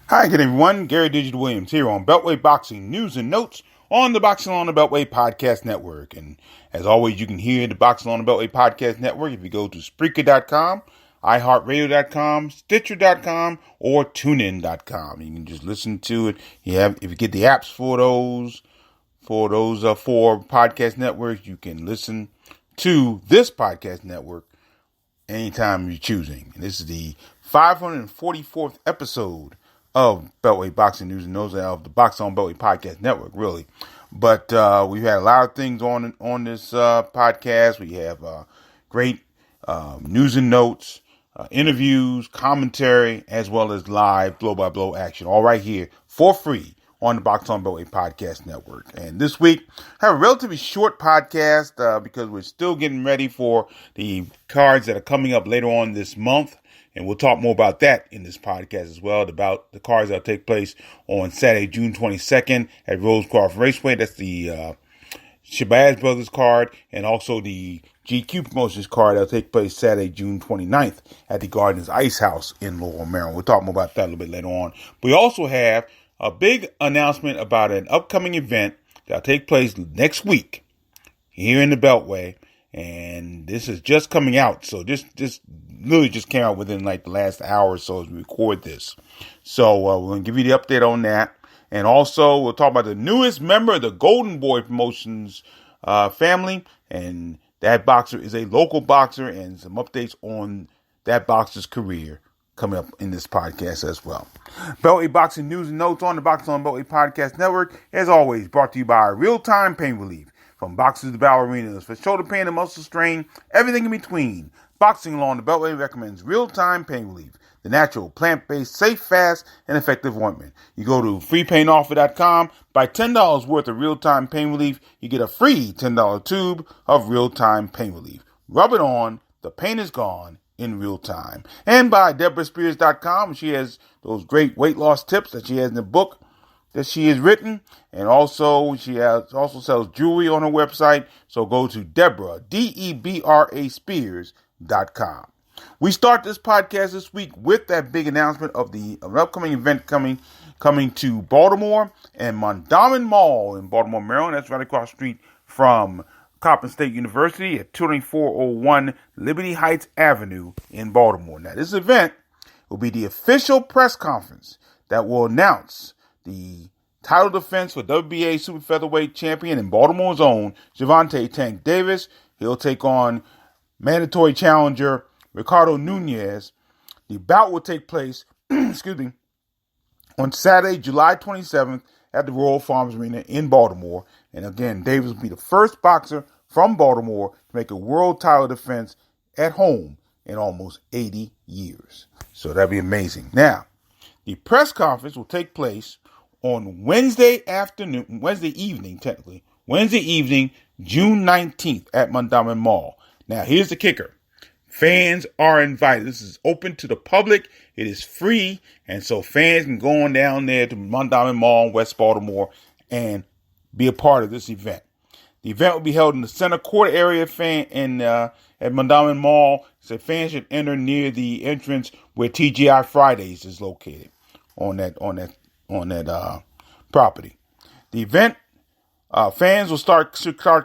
Hi again, everyone. Gary Digital Williams here on Beltway Boxing News and Notes on the Boxing on the Beltway Podcast Network. And as always, you can hear the Boxing on the Beltway Podcast Network if you go to Spreaker.com, iHeartRadio.com, Stitcher.com, or TuneIn.com. You can just listen to it. If you get the apps for those four podcast networks, you can listen to this podcast network anytime you're choosing. And this is the 544th episode of Beltway Boxing News and Notes of the Boxing on Beltway Podcast Network, really. But we've had a lot of things on this podcast. We have great news and notes, interviews, commentary, as well as live blow-by-blow action, all right here for free on the Boxing on Beltway Podcast Network. And this week, I have a relatively short podcast because we're still getting ready for the cards that are coming up later on this month. And we'll talk more about that in this podcast as well, about the cards that will take place on Saturday, June 22nd at Rosecroft Raceway. That's the Shabazz Brothers card, and also the GQ Promotions card that will take place Saturday, June 29th at the Gardens Ice House in Laurel, Maryland. We'll talk more about that a little bit later on. We also have a big announcement about an upcoming event that will take place next week here in the Beltway. And this is just coming out, so this literally just came out within like the last hour or so as we record this. So we're going to give you the update on that. And also we'll talk about the newest member of the Golden Boy Promotions family. And that boxer is a local boxer, and some updates on that boxer's career coming up in this podcast as well. Beltway Boxing News and Notes on the Boxing on Beltway Podcast Network, as always, brought to you by Real-Time Pain Relief. From boxers to ballerinas, for shoulder pain and muscle strain, everything in between. Boxing Along the Beltway recommends Real-Time Pain Relief, the natural, plant-based, safe, fast, and effective ointment. You go to freepainoffer.com, buy $10 worth of Real-Time Pain Relief, you get a free $10 tube of Real-Time Pain Relief. Rub it on, the pain is gone in real time. And by DeborahSpears.com, she has those great weight loss tips that she has in the book that she has written, and also she also sells jewelry on her website. So go to Deborah, DEBRA Spears.com. We start this podcast this week with that big announcement of an upcoming event coming to Baltimore and Mondawmin Mall in Baltimore, Maryland. That's right across the street from Coppin State University at 2401 Liberty Heights Avenue in Baltimore. Now, this event will be the official press conference that will announce the title defense for WBA Super Featherweight Champion and Baltimore's own Gervonta Tank Davis. He'll take on mandatory challenger Ricardo Nunez. The bout will take place, on Saturday, July 27th at the Royal Farms Arena in Baltimore. And again, Davis will be the first boxer from Baltimore to make a world title defense at home in almost 80 years. So that'd be amazing. Now, the press conference will take place on Wednesday evening, June 19th at Mondawmin Mall. Now, here's the kicker. Fans are invited. This is open to the public. It is free, and so fans can go on down there to Mondawmin Mall in West Baltimore and be a part of this event. The event will be held in the center court area at Mondawmin Mall. So fans should enter near the entrance where TGI Fridays is located on that property. The event, fans will start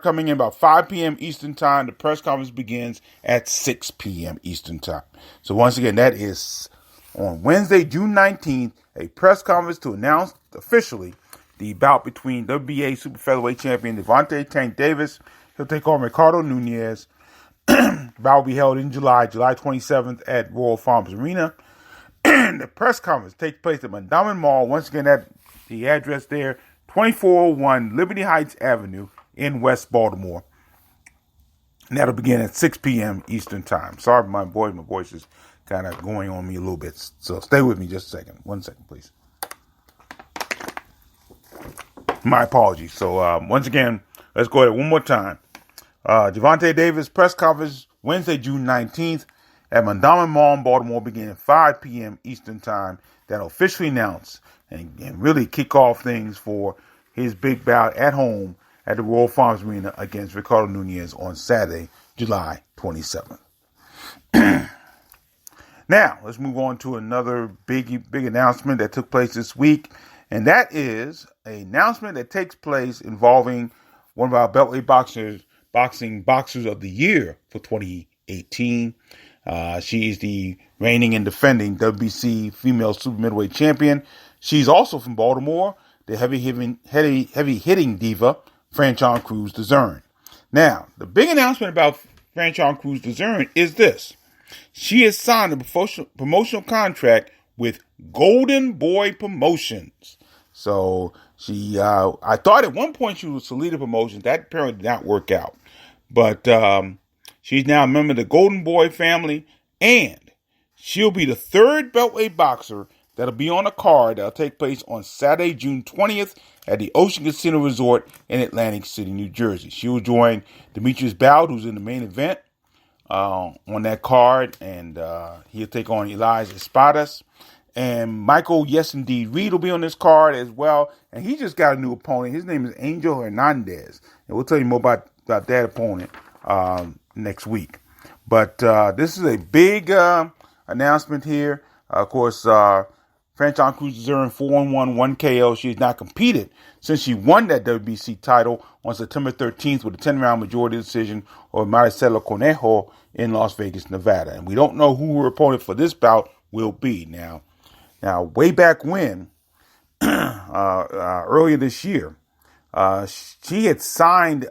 coming in about 5 p.m. Eastern Time. The press conference begins at 6 p.m. Eastern Time. So once again, that is on Wednesday, June 19th, a press conference to announce officially the bout between WBA Super Featherweight Champion Gervonta Tank Davis. He'll take on Ricardo Nunez. The bout will be held in July 27th at Royal Farms Arena. The press conference takes place at Mondawmin Mall. Once again, at the address there, 2401 Liberty Heights Avenue in West Baltimore. And that'll begin at 6 p.m. Eastern Time. Sorry, my voice is kind of going on me a little bit. So stay with me just a second. 1 second, please. My apologies. So once again, let's go ahead one more time. Gervonta Davis press conference Wednesday, June 19th at Mondawmin Mall in Baltimore, beginning at 5 p.m. Eastern Time. That'll officially announce and really kick off things for his big bout at home at the Royal Farms Arena against Ricardo Nunez on Saturday, July 27th. Now, let's move on to another big announcement that took place this week, and that is an announcement that takes place involving one of our Beltway boxers of the year for 2018. She's the reigning and defending WBC female super middleweight champion. She's also from Baltimore, the heavy hitting diva, Franchon Crews-Dezurn. Now, the big announcement about Franchon Crews-Dezurn is this. She has signed a promotional contract with Golden Boy Promotions. So I thought at one point she was Salida Promotions. That apparently did not work out. But she's now a member of the Golden Boy family, and she'll be the third Beltway boxer that'll be on a card that'll take place on Saturday, June 20th at the Ocean Casino Resort in Atlantic City, New Jersey. She will join Demetrius Bowd, who's in the main event, on that card, and he'll take on Elijah Espadas. And Michael Yes Indeed Reed will be on this card as well, and he just got a new opponent. His name is Angel Hernandez, and we'll tell you more about that opponent next week. But this is a big announcement here. Of course, Franchon Crews-Dezurn 4-1, 1 KO. She has not competed since she won that WBC title on September 13th with a 10-round majority decision over Maricela Conejo in Las Vegas, Nevada. And we don't know who her opponent for this bout will be. Now, way back when, earlier this year, she had signed,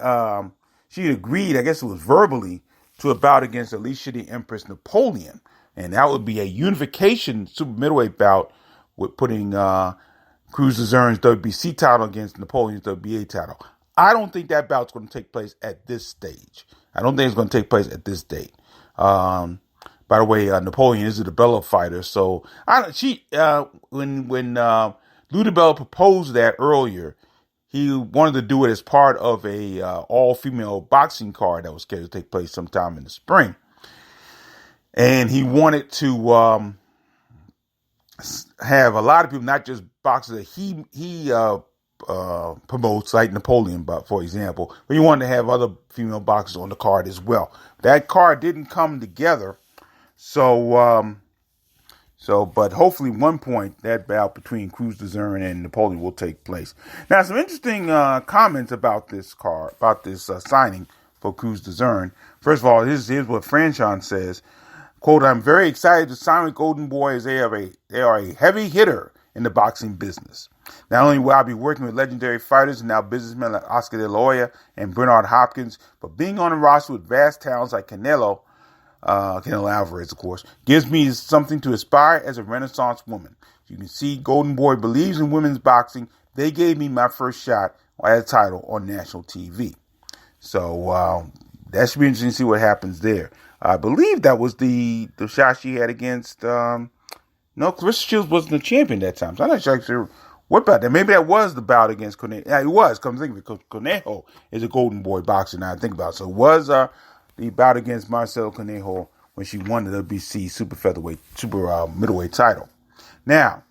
she had agreed, I guess it was verbally, to a bout against Alicia the Empress Napoleon. And that would be a unification super middleweight bout with putting Crews-Dezurn's WBC title against Napoleon's WBA title. I don't think that bout's going to take place at this stage. I don't think it's going to take place at this date. By the way, Napoleon is a DiBella fighter, so when Lou DiBella proposed that earlier, he wanted to do it as part of a all-female boxing card that was scheduled to take place sometime in the spring. And he wanted to have a lot of people, not just boxers that he promotes, like Napoleon, for example, but he wanted to have other female boxers on the card as well. That card didn't come together, but hopefully one point that bout between Crews-Dezurn and Napoleon will take place. Now, some interesting comments about this card, about this signing for Crews-Dezurn. First of all, here's what Franchon says. Quote, I'm very excited to sign with Golden Boy as they are a heavy hitter in the boxing business. Not only will I be working with legendary fighters and now businessmen like Oscar De La Hoya and Bernard Hopkins, but being on a roster with vast talents like Canelo Alvarez, of course, gives me something to aspire as a Renaissance woman. You can see Golden Boy believes in women's boxing. They gave me my first shot at a title on national TV. So that should be interesting to see what happens there. I believe that was the shot she had against, no, Clarissa Shields wasn't the champion that time. So I'm not sure what about that. Maybe that was the bout against Conejo. Yeah, it was, come think of it, because Conejo is a Golden Boy boxer now I think about it. So it was the bout against Marcelo Conejo when she won the WBC super middleweight title. Now,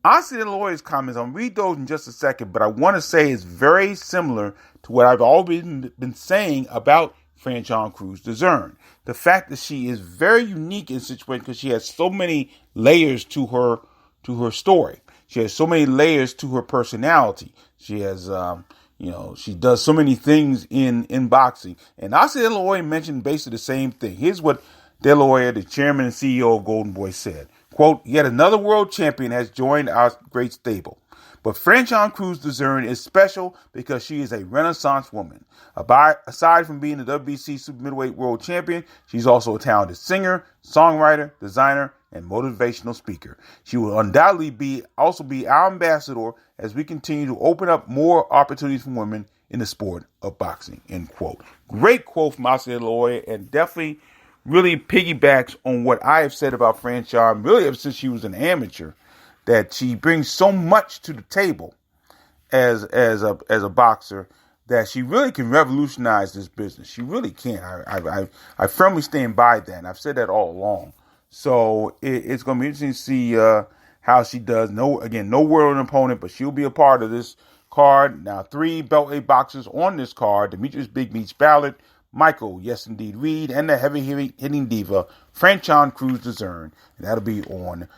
Oscar De La Hoya's comments, I'll read those in just a second, but I want to say it's very similar to what I've always been saying about Franchon Crews-Dezurn. The fact that she is very unique in situation because she has so many layers to her story. She has so many layers to her personality. She has, she does so many things in boxing. And Oscar De La Hoya mentioned basically the same thing. Here's what De La Hoya, the chairman and CEO of Golden Boy, said. Quote, yet another world champion has joined our great stable. But Franchon Crews-Dezurn is special because she is a Renaissance woman. Aside from being the WBC super middleweight world champion, she's also a talented singer, songwriter, designer, and motivational speaker. She will undoubtedly also be our ambassador as we continue to open up more opportunities for women in the sport of boxing, end quote. Great quote from Oscar De La Hoya, and definitely really piggybacks on what I have said about Franchon, really ever since she was an amateur, that she brings so much to the table as a boxer that she really can revolutionize this business. She really can. I firmly stand by that, and I've said that all along. So it's going to be interesting to see how she does. No world opponent, but she'll be a part of this card. Now, 3 Beltway boxers on this card: Demetrius Big Meats Ballard, Michael, yes indeed, Reed, and the heavy hitting diva, Franchon Crews-Dezurn. And that'll be on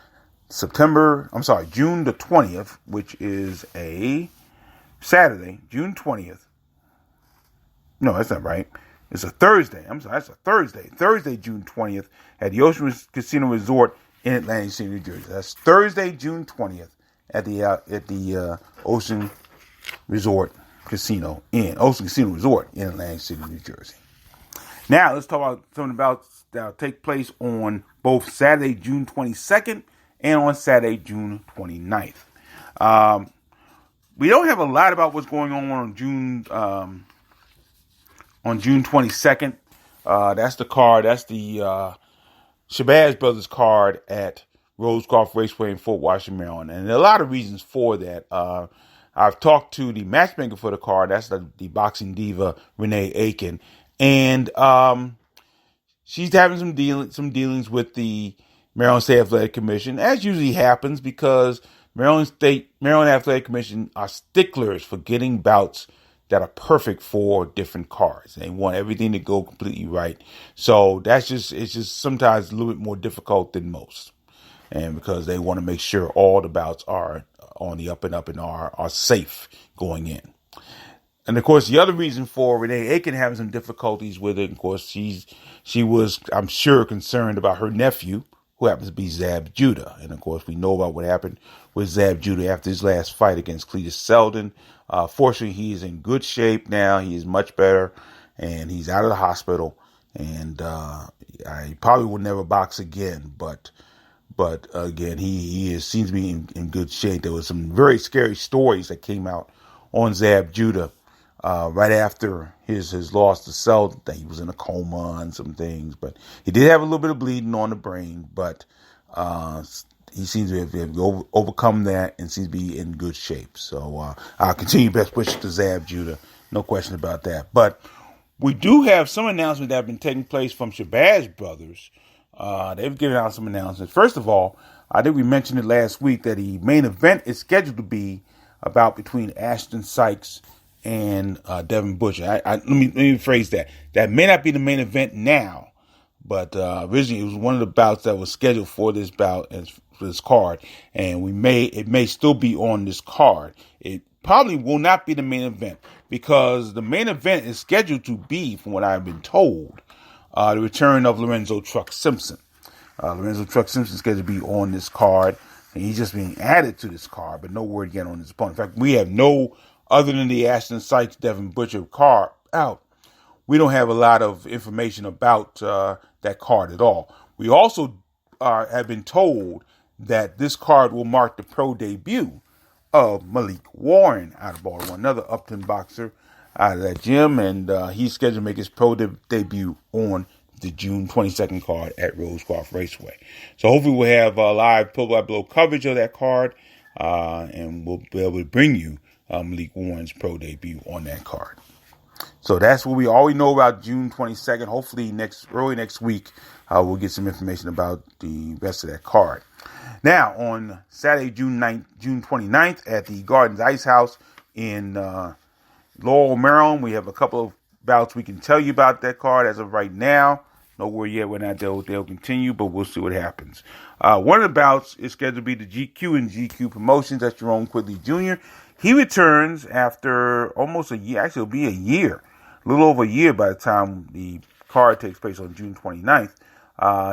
June the 20th, which is a Saturday, June 20th. No, that's not right. It's a Thursday. That's a Thursday. Thursday, June 20th at the Ocean Casino Resort in Atlantic City, New Jersey. That's Thursday, June 20th at the Ocean Resort Casino Resort in Atlantic City, New Jersey. Now, let's talk about something that will take place on both Saturday, June 22nd and on Saturday, June 29th. We don't have a lot about what's going on June 22nd. That's the card. That's the Shabazz Brothers card at Rose Golf Raceway in Fort Washington, Maryland. And there are a lot of reasons for that. I've talked to the matchmaker for the card. That's the boxing diva, Renee Aiken. And she's having some dealings with the Maryland State Athletic Commission, as usually happens, because Maryland Athletic Commission are sticklers for getting bouts that are perfect for different cards. They want everything to go completely right. So it's just sometimes a little bit more difficult than most. And because they want to make sure all the bouts are on the up and up and are safe going in. And of course, the other reason for Renee Aiken having some difficulties with it, of course, she was, I'm sure, concerned about her nephew, who happens to be Zab Judah. And of course, we know about what happened with Zab Judah after his last fight against Cletus Selden. Fortunately, he is in good shape now. He is much better, and he's out of the hospital. And I probably will never box again, but again, he seems to be in good shape. There was some very scary stories that came out on Zab Judah right after his loss to Selden, that he was in a coma and some things. But he did have a little bit of bleeding on the brain, but he seems to have overcome that and seems to be in good shape. So I'll continue best wishes to Zab Judah. No question about that. But we do have some announcements that have been taking place from Shabazz Brothers. They've given out some announcements. First of all, I think we mentioned it last week that the main event is scheduled to be about between Ashton Sykes and Devin Butcher. Let me phrase that. That may not be the main event now, but originally it was one of the bouts that was scheduled for this bout and for this card, and it may still be on this card. It probably will not be the main event because the main event is scheduled to be, from what I've been told, the return of Lorenzo Truck Simpson. Lorenzo Truck Simpson is scheduled to be on this card, and he's just being added to this card, but no word yet on his opponent. In fact, we have no, other than the Ashton Sykes Devin Butcher card out, we don't have a lot of information about that card at all. We also have been told that this card will mark the pro debut of Malik Warren out of Baltimore, another Upton boxer out of that gym, and he's scheduled to make his pro debut on the June 22nd card at Rose Golf Raceway. So hopefully we'll have live blow-by-blow coverage of that card, and we'll be able to bring you Malik Warren's pro debut on that card. So that's what we already know about June 22nd. Hopefully early next week, we'll get some information about the rest of that card. Now, on Saturday, June 29th at the Gardens Ice House in Laurel, Maryland, we have a couple of bouts we can tell you about that card as of right now. No word yet when they'll continue, but we'll see what happens. One of the bouts is scheduled to be the GQ and GQ Promotions. That's Jerome Quigley Jr. He returns after almost a year. Actually, it'll be a year. A little over a year by the time the card takes place on June 29th.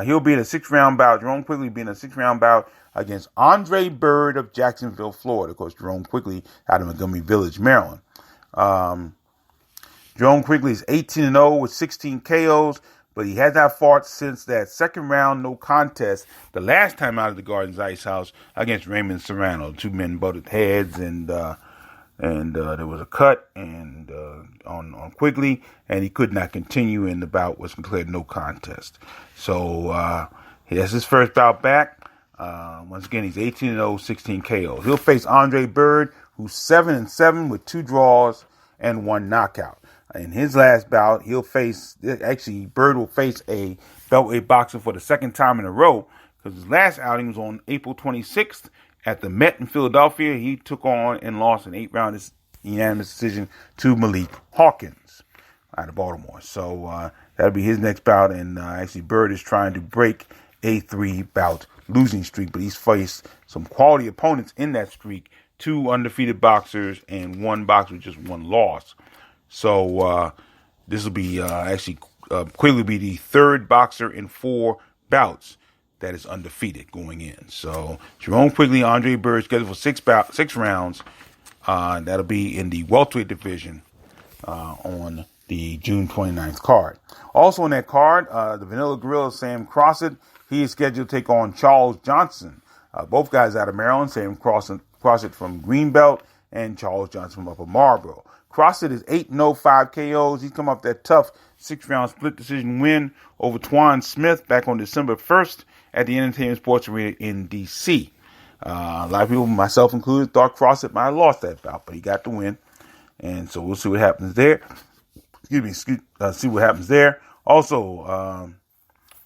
He'll be in a 6-round bout. Jerome Quigley will be in a 6-round bout against Andre Bird of Jacksonville, Florida. Of course, Jerome Quigley out of Montgomery Village, Maryland. Jerome Quigley is 18-0 with 16 KOs, but he has not fought since that second round no contest the last time out of the Gardens Ice House against Raymond Serrano. Two men butted heads, and there was a cut on Quigley, and he could not continue, and the bout was declared no contest. So that's his first bout back. Once again, he's 18-0, 16 KOs. He'll face Andre Bird, who's 7-7 with 2 draws and 1 knockout. In his last bout, Bird will face a Beltway boxer for the second time in a row, because his last outing was on April 26th at the Met in Philadelphia. He took on and lost an 8-round unanimous decision to Malik Hawkins. out of Baltimore. So that'll be his next bout. And actually, Bird is trying to break a 3-bout losing streak, but he's faced some quality opponents in that streak. 2 undefeated boxers and 1 boxer with just 1 loss. So this will be Quigley will be the 3rd boxer in 4 bouts that is undefeated going in. So Jerome Quigley, Andre Bird scheduled for 6 rounds. That'll be in the welterweight division on the June 29th card. Also on that card, the Vanilla Gorilla, Sam Crossett, he is scheduled to take on Charles Johnson. Both guys out of Maryland, Sam Crossett from Greenbelt and Charles Johnson from Upper Marlboro. Crossett is 8-0, 5 KOs. He's come off that tough 6-round split decision win over Twan Smith back on December 1st at the Entertainment Sports Arena in D.C. A lot of people, myself included, thought Crossett might have lost that bout, but he got the win. And so we'll see what happens there. See what happens there. Also,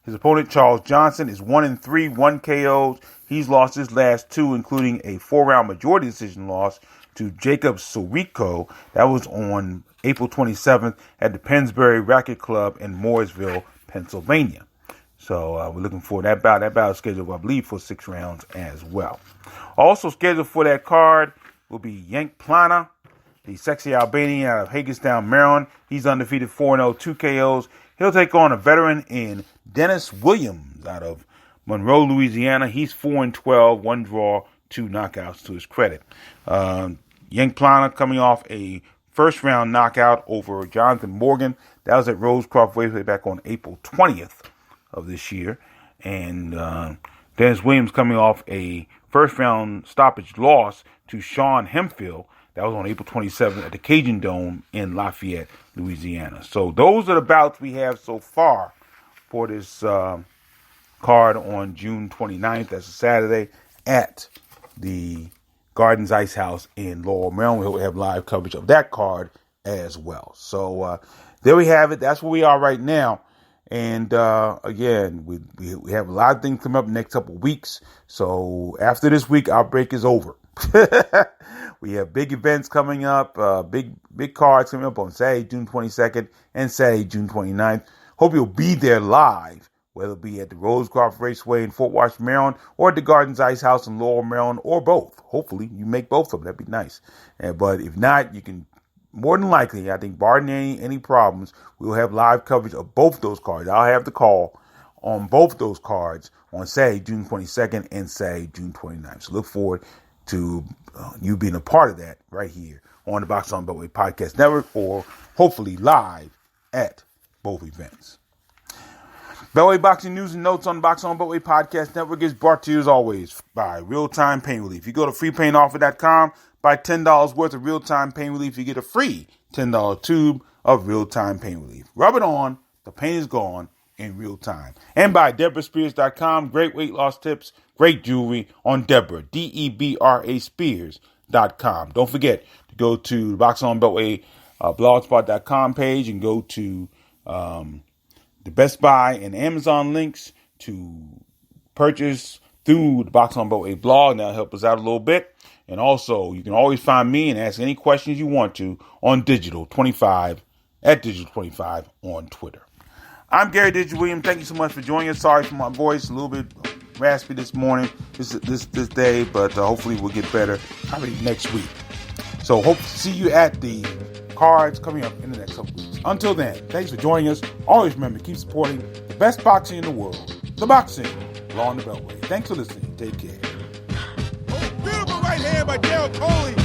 his opponent, Charles Johnson, is 1-3, 1 KOs. He's lost his last 2, including a 4-round majority decision loss to Jacob Sorico. That was on April 27th at the Pennsbury Racket Club in Mooresville, Pennsylvania. So we're looking for that bout. That bout is scheduled, I believe, for 6 rounds as well. Also scheduled for that card will be Yank Plana, the sexy Albanian out of Hagerstown, Maryland. He's undefeated, 4-0, 2 KOs. He'll take on a veteran in Dennis Williams out of Monroe, Louisiana. He's 4-12, 1 draw, 2 knockouts to his credit. Yank Plana coming off a first-round knockout over Jonathan Morgan. That was at Rosecroft way back on April 20th of this year. And Dennis Williams coming off a first-round stoppage loss to Sean Hemphill. That was on April 27th at the Cajun Dome in Lafayette, Louisiana. So those are the bouts we have so far for this card on June 29th. That's a Saturday at the Gardens Ice House in Laurel, Maryland. We'll have live coverage of that card as well. So there we have it. That's where we are right now. And again, we have a lot of things coming up in the next couple of weeks. So after this week, our break is over. We have big events coming up, big cards coming up on Saturday, June 22nd and Saturday, June 29th. Hope you'll be there live, whether it be at the Rosecroft Raceway in Fort Washington, Maryland, or at the Gardens Ice House in Laurel, Maryland, or both. Hopefully, you make both of them. That'd be nice. But if not, you can, more than likely, I think, barring any problems, we'll have live coverage of both those cards. I'll have the call on both those cards on Saturday, June 22nd and Saturday, June 29th. So look forward to you being a part of that right here on the Box on Beltway Podcast Network, or hopefully live at both events. Beltway Boxing News and Notes on the Box on Beltway Podcast Network is brought to you as always by Real Time Pain Relief. You go to freepainoffer.com, buy $10 worth of Real Time Pain Relief, you get a free $10 tube of Real Time Pain Relief. Rub it on, the pain is gone in real time. And by DeborahSpears.com, great weight loss tips, great jewelry on Deborah, Debra Spears.com. Don't forget to go to the Box on Beltway blogspot.com page and go to the Best Buy and Amazon links to purchase through the Box on Beltway blog. That'll help us out a little bit. And also, you can always find me and ask any questions you want to on Digital25 at Digital25 on Twitter. I'm Gary Digital Williams. Thank you so much for joining us. Sorry for my voice, a little bit raspy this morning, this day, but hopefully we'll get better probably next week. So hope to see you at the cards coming up in the next couple weeks. Until then, thanks for joining us. Always remember to keep supporting the best boxing in the world, the boxing along the Beltway. Thanks for listening. Take care. Beautiful right hand by Gerald Coley.